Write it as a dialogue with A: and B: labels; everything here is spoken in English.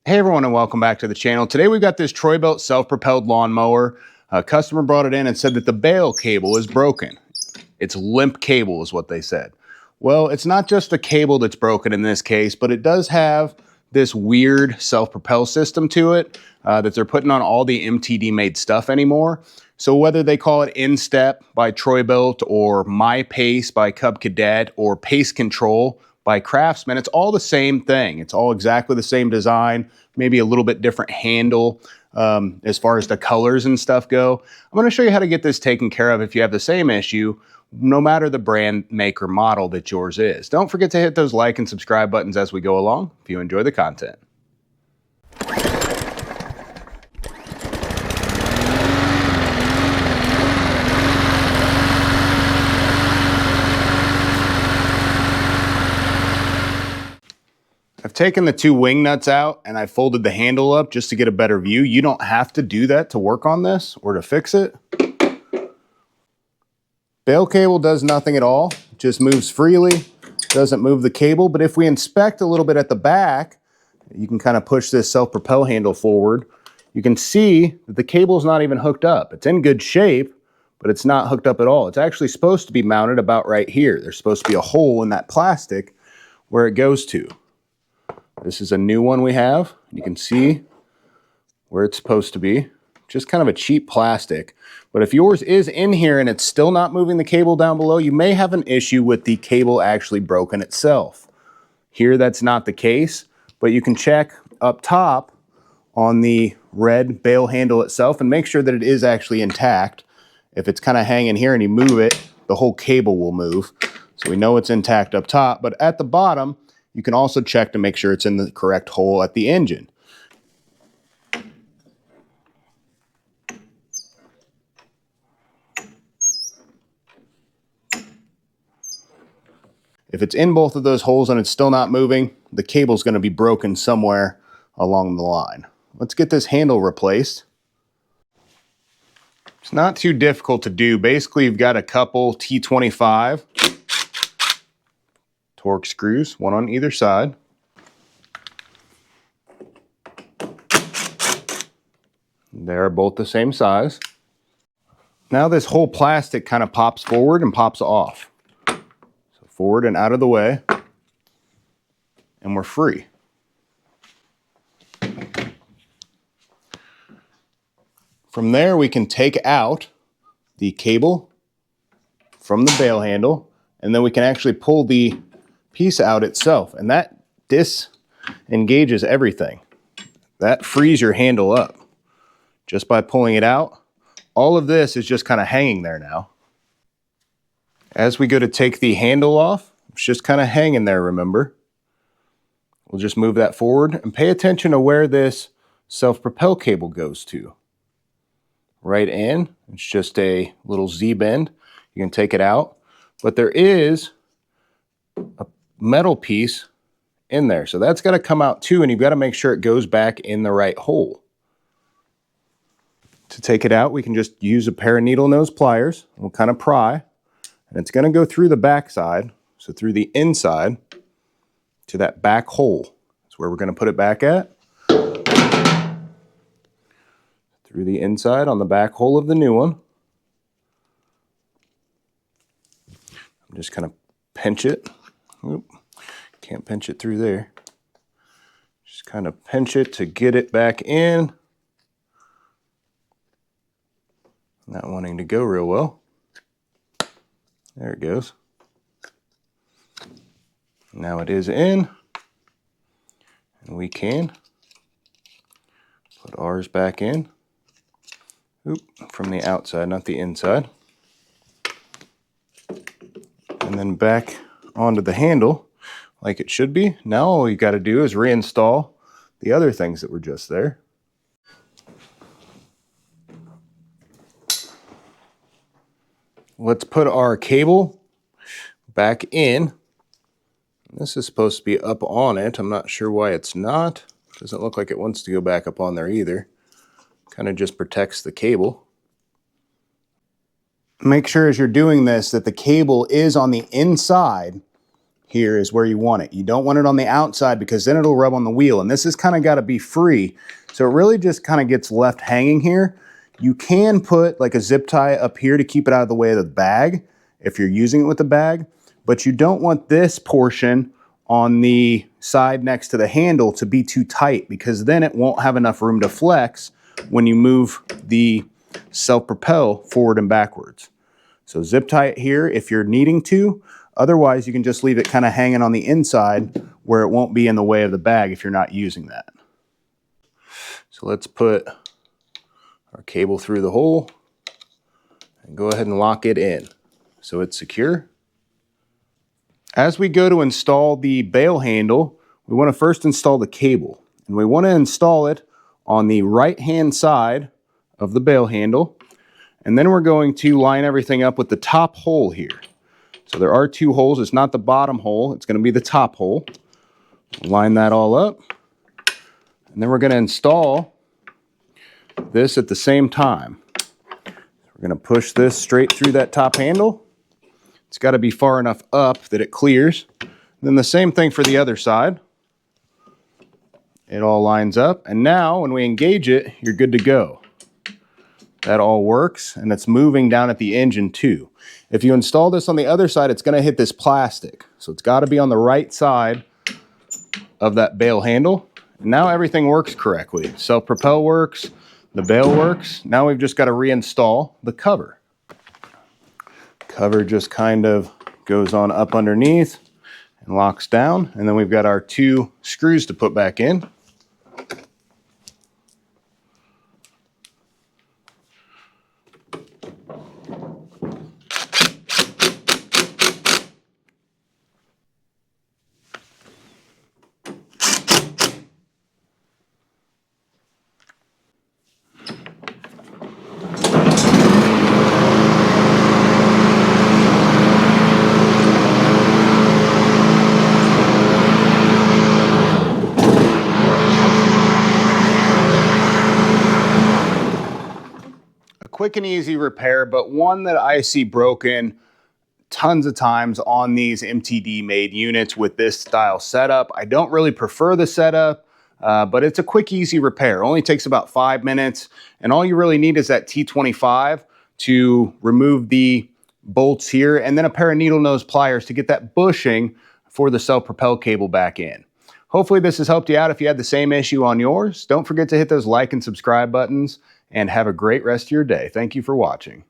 A: Hey everyone, and welcome back to the channel. Today we've got this TroyBilt self-propelled lawnmower. A customer brought it in and said that the bale cable is broken. It's limp cable is what they said. Well, it's not just the cable that's broken in this case, but it does have this weird self-propel system to it that they're putting on all the MTD made stuff anymore. So whether they call it InStep by TroyBilt or My Pace by Cub Cadet or Pace Control by Craftsman, it's all the same thing. It's all exactly the same design, maybe a little bit different handle as far as the colors and stuff go. I'm going to show you how to get this taken care of if you have the same issue, no matter the brand, make, or model that yours is. Don't forget to hit those like and subscribe buttons as we go along if you enjoy the content. I've taken the two wing nuts out and I folded the handle up just to get a better view. You don't have to do that to work on this or to fix it. Bale cable does nothing at all, it just moves freely, doesn't move the cable. But if we inspect a little bit at the back, you can kind of push this self-propel handle forward. You can see that the cable is not even hooked up. It's in good shape, but it's not hooked up at all. It's actually supposed to be mounted about right here. There's supposed to be a hole in that plastic where it goes to. This is a new one we have. You can see where it's supposed to be. Just kind of a cheap plastic. But if yours is in here and it's still not moving the cable down below, you may have an issue with the cable actually broken itself. Here that's not the case, but you can check up top on the red bale handle itself and make sure that it is actually intact. If it's kind of hanging here and you move it, the whole cable will move. So we know it's intact up top, but at the bottom, you can also check to make sure it's in the correct hole at the engine. If it's in both of those holes and it's still not moving, the cable's going to be broken somewhere along the line. Let's get this handle replaced. It's not too difficult to do. Basically, you've got a couple T25 torque screws, one on either side. They're both the same size. Now this whole plastic kind of pops forward and pops off. So forward and out of the way, and we're free. From there, we can take out the cable from the bale handle, and then we can actually pull the piece out itself, and that disengages everything. That frees your handle up just by pulling it out. All of this is just kind of hanging there now. As we go to take the handle off, it's just kind of hanging there, remember. We'll just move that forward and pay attention to where this self-propel cable goes to. Right in, it's just a little Z-bend. You can take it out, but there is a metal piece in there. So that's got to come out too, and you've got to make sure it goes back in the right hole. To take it out, we can just use a pair of needle nose pliers. We'll kind of pry, and it's going to go through the back side, so through the inside to that back hole. That's where we're going to put it back at. Through the inside on the back hole of the new one. I'm just kind of pinch it. Oop, can't pinch it through there. Just kind of pinch it to get it back in. Not wanting to go real well. There it goes. Now it is in. And we can put ours back in. Oop, from the outside, not the inside. And then back onto the handle like it should be. Now all you got to do is reinstall the other things that were just there. Let's put our cable back in. This is supposed to be up on it. I'm not sure why it's not. Doesn't look like it wants to go back up on there either. Kind of just protects the cable. Make sure as you're doing this that the cable is on the inside here is where you want it. You don't want it on the outside because then it'll rub on the wheel, and this has kind of got to be free. So it really just kind of gets left hanging here. You can put like a zip tie up here to keep it out of the way of the bag if you're using it with the bag, but you don't want this portion on the side next to the handle to be too tight, because then it won't have enough room to flex when you move the self-propel forward and backwards. So zip tie it here if you're needing to. Otherwise, you can just leave it kind of hanging on the inside where it won't be in the way of the bag if you're not using that. So let's put our cable through the hole and go ahead and lock it in so it's secure. As we go to install the bail handle, we want to first install the cable, and we want to install it on the right-hand side of the bail handle, and then we're going to line everything up with the top hole here. So there are two holes. It's not the bottom hole. It's going to be the top hole. Line that all up. And then we're going to install this at the same time. We're going to push this straight through that top handle. It's got to be far enough up that it clears. And then the same thing for the other side. It all lines up. And now when we engage it, you're good to go. That all works, and it's moving down at the engine too. If you install this on the other side, it's going to hit this plastic. So it's got to be on the right side of that bail handle. And now everything works correctly. Self-propel works, the bail works. Now we've just got to reinstall the cover. Cover just kind of goes on up underneath and locks down. And then we've got our two screws to put back in. Quick and easy repair, but one that I see broken tons of times on these MTD made units with this style setup. I don't really prefer the setup, but it's a quick, easy repair. Only takes about 5 minutes, and all you really need is that T25 to remove the bolts here, and then a pair of needle nose pliers to get that bushing for the self-propel cable back in. Hopefully this has helped you out if you had the same issue on yours. Don't forget to hit those like and subscribe buttons, and have a great rest of your day. Thank you for watching.